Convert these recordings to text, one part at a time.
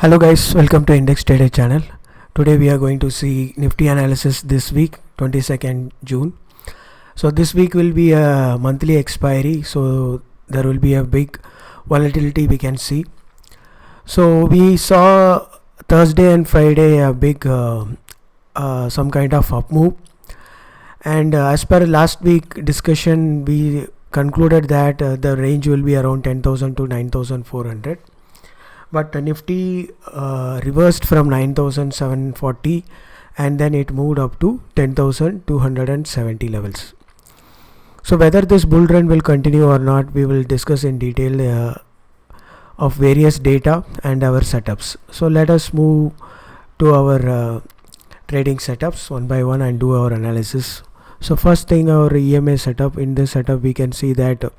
Hello guys, welcome to Index Trader channel. Today we are going to see Nifty analysis this week, 22nd June. So this week will be a monthly expiry, so there will be a big volatility we can see. So we saw Thursday and Friday a big some kind of up move, and as per last week discussion we concluded that the range will be around 10,000 to 9,400. But Nifty reversed from 9,740 and then it moved up to 10,270 levels. So whether this bull run will continue or not, we will discuss in detail of various data and our setups. So let us move to our trading setups one by one and do our analysis. So first thing, our EMA setup. In this setup we can see that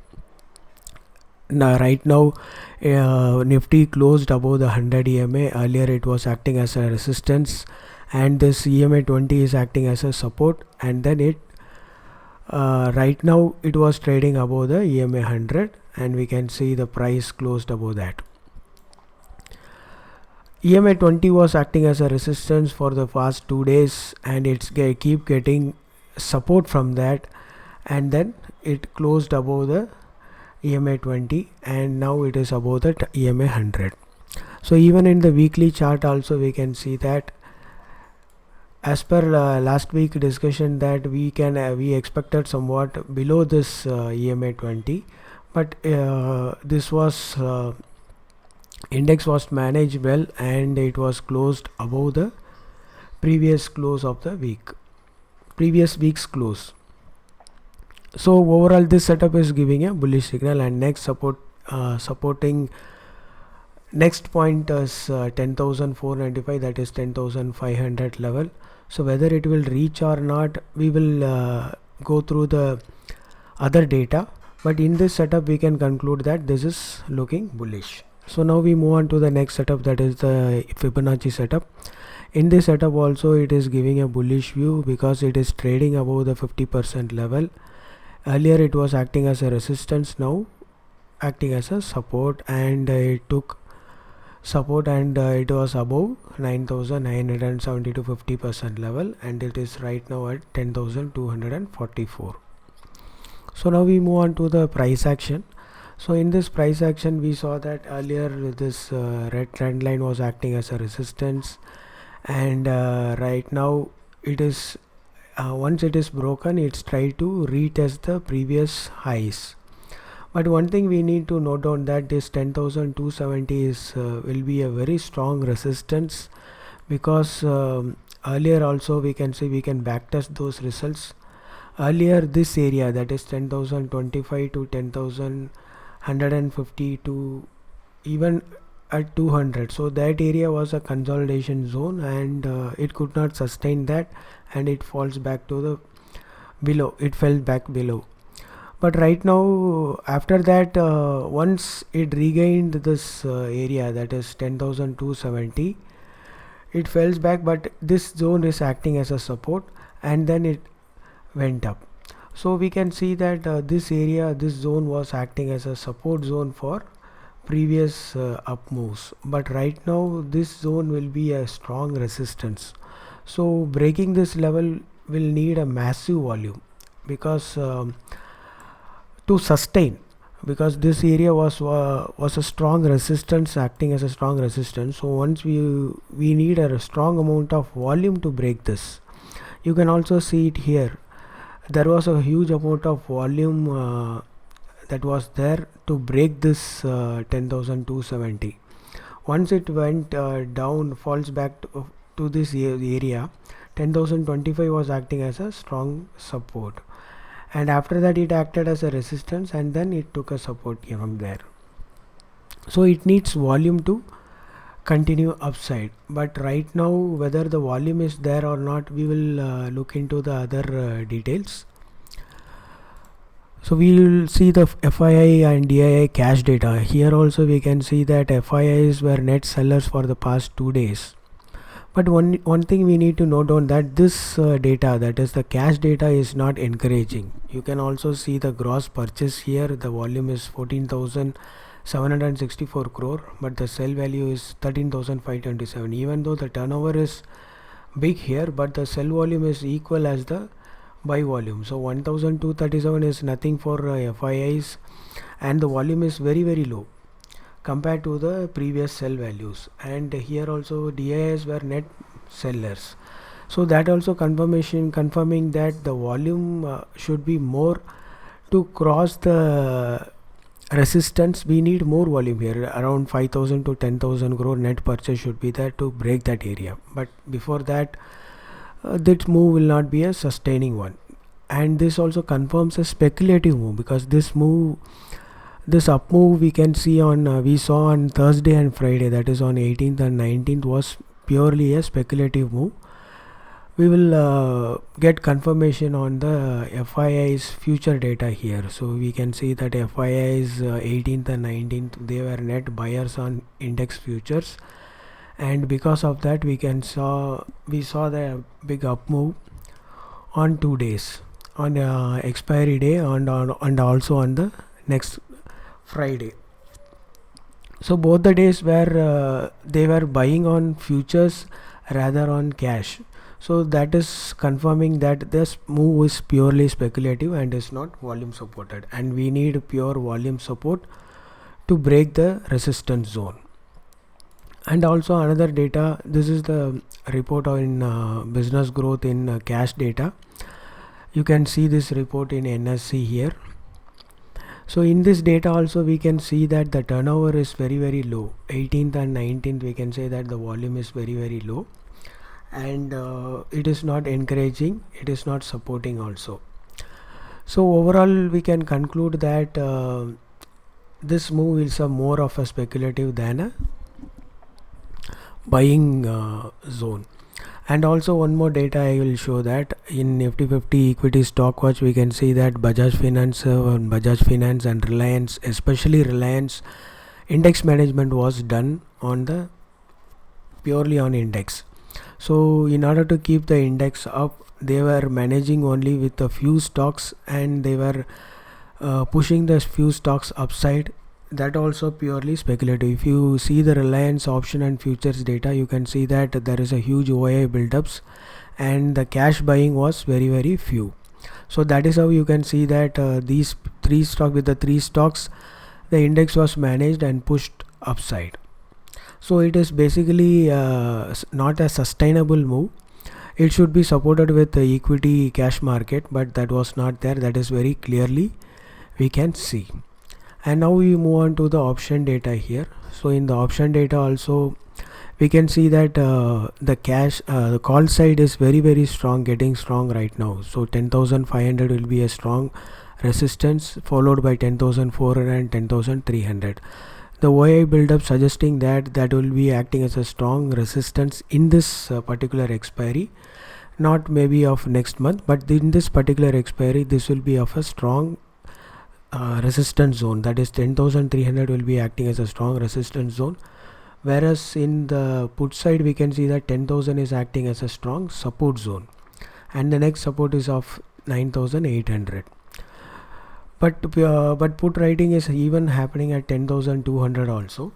right now Nifty closed above the 100 EMA. Earlier it was acting as a resistance, and this EMA 20 is acting as a support, and then it right now it was trading above the EMA 100, and we can see the price closed above that. EMA 20 was acting as a resistance for the past 2 days, and it's keep getting support from that, and then it closed above the EMA 20 and now it is above the EMA 100. So even in the weekly chart also we can see that as per last week discussion that we expected somewhat below this EMA 20, but this was index was managed well and it was closed above the previous week's close. So overall this setup is giving a bullish signal, and next supporting next point is 10,495, that is 10,500 level. So whether it will reach or not, we will go through the other data, but in this setup we can conclude that this is looking bullish. So now we move on to the next setup, that is the Fibonacci setup. In this setup also it is giving a bullish view because it is trading above the 50% level. Earlier it was acting as a resistance, now acting as a support, and it took support and it was above 9,970 to 50% level, and it is right now at 10,244. So now we move on to the price action. So in this price action we saw that earlier this red trend line was acting as a resistance, and right now it is once it is broken, it's tried to retest the previous highs. But one thing we need to note down that this 10,270 is will be a very strong resistance, because earlier also we can see we can backtest those results. Earlier this area, that is 10,025 to 10,150 to even at 200, so that area was a consolidation zone, and it could not sustain that, and it falls back to the below, it fell back below. But right now after that once it regained this area, that is 10,270, it falls back, but this zone is acting as a support and then it went up. So we can see that this zone was acting as a support zone for previous up moves, but right now this zone will be a strong resistance. So breaking this level will need a massive volume, because to sustain, because this area was a strong resistance, acting as a strong resistance. So once we need a strong amount of volume to break this. You can also see it here, there was a huge amount of volume that was there to break this 10,270. Once it went down, falls back to this area, 10,025 was acting as a strong support, and after that it acted as a resistance, and then it took a support from there. So it needs volume to continue upside, but right now whether the volume is there or not, we will look into the other details. So we will see the FII and DII cash data. Here also we can see that FIIs were net sellers for the past 2 days. But one thing we need to note on that this data, that is the cash data, is not encouraging. You can also see the gross purchase here, the volume is 14,000 764 crore, but the sell value is 13,527. Even though the turnover is big here, but the sell volume is equal as the buy volume. So 1,237 is nothing for FIIs, and the volume is very low compared to the previous sell values. And here also DIs were net sellers. So that also confirming that the volume should be more to cross the resistance. We need more volume here, around 5,000 to 10,000 crore net purchase should be there to break that area. But before that, this move will not be a sustaining one. And this also confirms a speculative move, because this up move we can see on we saw on Thursday and Friday, that is on 18th and 19th, was purely a speculative move. We will get confirmation on the FII's future data here. So we can see that FII's 18th and 19th, they were net buyers on index futures, and because of that we saw the big up move on 2 days, on expiry day and also on the next Friday. So both the days where they were buying on futures rather on cash. So that is confirming that this move is purely speculative and is not volume supported, and we need pure volume support to break the resistance zone. And also another data, this is the report on business growth in cash data. You can see this report in NSE here. So in this data also we can see that the turnover is very low. 18th and 19th we can say that the volume is very low, and it is not encouraging, it is not supporting also. So overall we can conclude that this move is more of a speculative than a buying zone. And also one more data I will show, that in Nifty 50 equity stock watch we can see that Bajaj Finance and Reliance, especially Reliance, index management was done on the purely on index. So in order to keep the index up, they were managing only with a few stocks, and they were pushing the few stocks upside. That also purely speculative. If you see the Reliance option and futures data, you can see that there is a huge OI buildups, and the cash buying was very few. So that is how you can see that these three stocks, the index was managed and pushed upside. So it is basically not a sustainable move. It should be supported with the equity cash market, but that was not there. That is very clearly we can see. And now we move on to the option data here. So in the option data also we can see that the call side is very strong, getting strong right now. So 10,500 will be a strong resistance, followed by 10,400 and 10,300. The OI build-up suggesting that will be acting as a strong resistance in this particular expiry, not maybe of next month, but in this particular expiry this will be of a strong resistance zone. That is 10,300 will be acting as a strong resistance zone, whereas in the put side we can see that 10,000 is acting as a strong support zone, and the next support is of 9,800. But put writing is even happening at 10,200 also.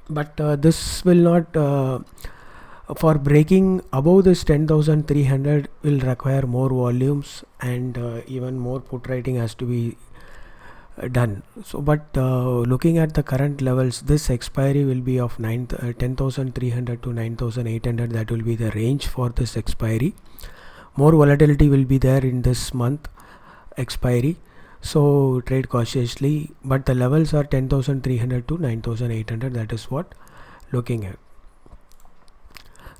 But this will not for breaking above this 10,300 will require more volumes, and even more put writing has to be done. So but looking at the current levels, this expiry will be of 10,300 to 9,800. That will be the range for this expiry. More volatility will be there in this month expiry, so trade cautiously, but the levels are 10,300 to 9,800. That is what looking at.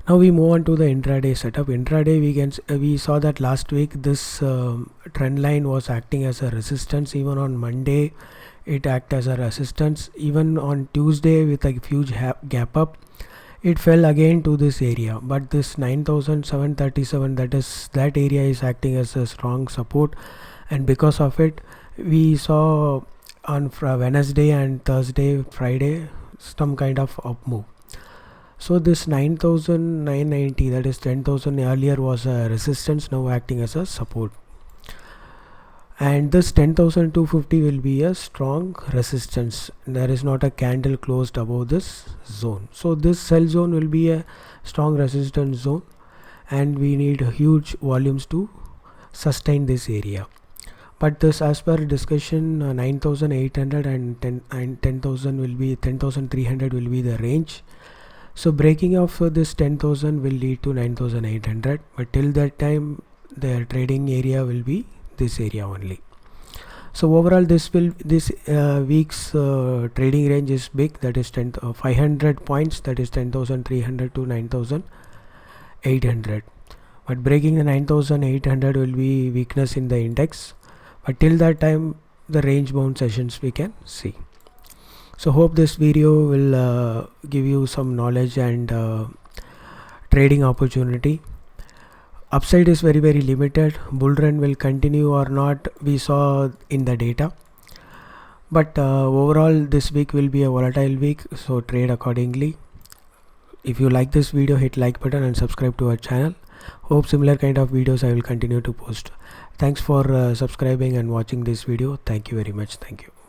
Now we move on to the intraday setup. Intraday we saw that last week this trend line was acting as a resistance. Even on Monday it acted as a resistance. Even on Tuesday with a huge gap up, it fell again to this area, but this 9,737, that area is acting as a strong support, and because of it we saw on Wednesday and Thursday, Friday, some kind of up move. So this 9,990, that is 10,000 earlier was a resistance, now acting as a support. and this 10,250 will be a strong resistance. There is not a candle closed above this zone, so this sell zone will be a strong resistance zone, and we need huge volumes to sustain this area. But this, as per discussion, 9,800 and 10,000 will be 10,300 will be the range. So breaking of this 10,000 will lead to 9,800, but till that time the trading area will be this area only. So overall this week's trading range is big, that is 500 points, that is 10,300 to 9,800. But breaking the 9,800 will be weakness in the index, but till that time the range bound sessions we can see. So hope this video will give you some knowledge and trading opportunity. Upside is very limited. Bull run will continue or not, we saw in the data, but overall this week will be a volatile week, so trade accordingly. If you like this video, hit like button and subscribe to our channel. Hope similar kind of videos I will continue to post. Thanks for subscribing and watching this video. Thank you very much. Thank you.